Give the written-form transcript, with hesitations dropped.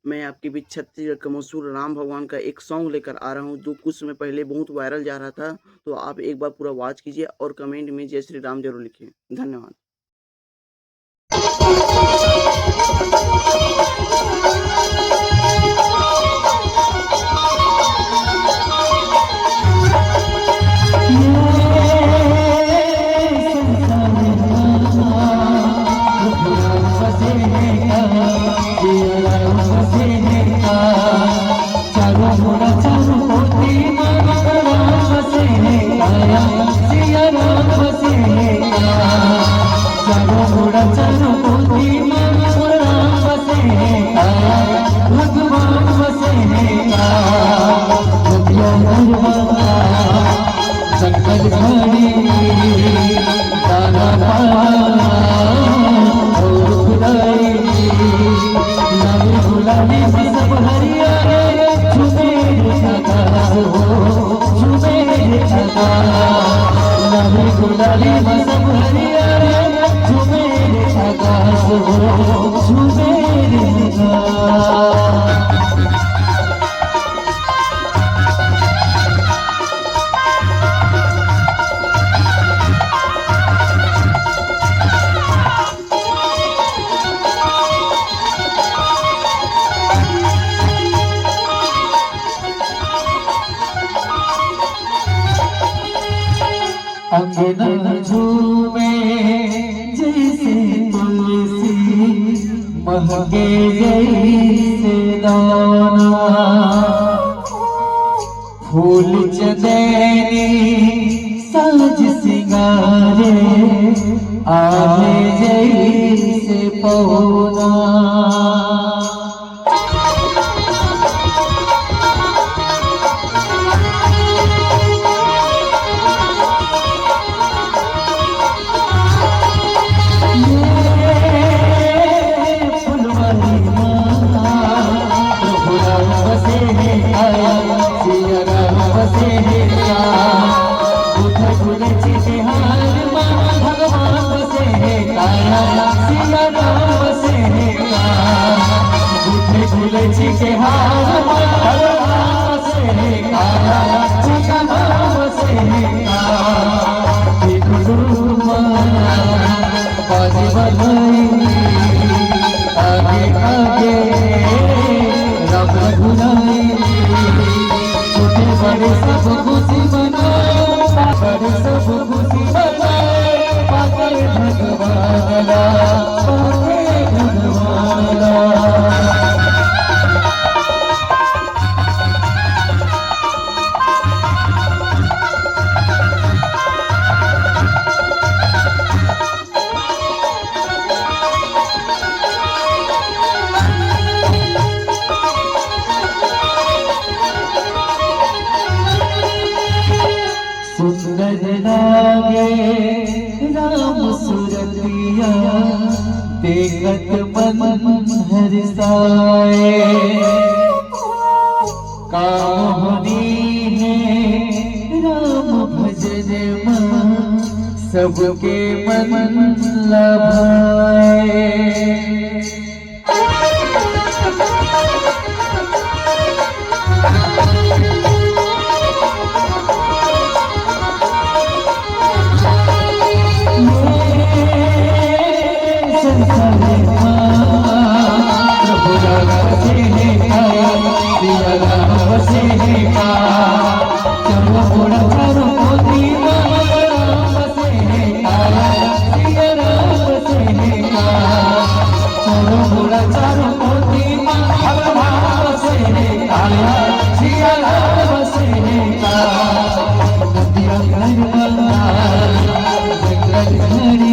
मैं आपके बीच छत्तीसगढ़ का मशहूर राम भगवान का एक सॉन्ग लेकर आ रहा हूँ, जो कुछ समय पहले बहुत वायरल जा रहा था। तो आप एक बार पूरा वॉच कीजिए और कमेंट में जय श्री राम ज़रूर लिखिए। धन्यवाद। जंगल घड़ी दाना पाना और खुदाई नवी गुलाबी सब हरिया झूमे आकाश हो झूमे आकाश नवी गुलाबी सब हरिया झूमे आकाश हो झूमे आकाश। अंगना झूमे जैसे तुलसी महके जैसे दाना फूल चंदेनी साज सिंगारे आहे जैसे पौना। के हाथ से काला चिकनाव से बाजी बधाई आगे आगे रब गुनाई छोटे बड़े सब खुशी मनाए बड़े सब खुशी मनाए पाके भगवान पाके भगवान। सुंदर लागे राम सुरतिया देखत मन हरसाए कामनी है राम भजन मन सबके मन लभाए। जंगल घड़ी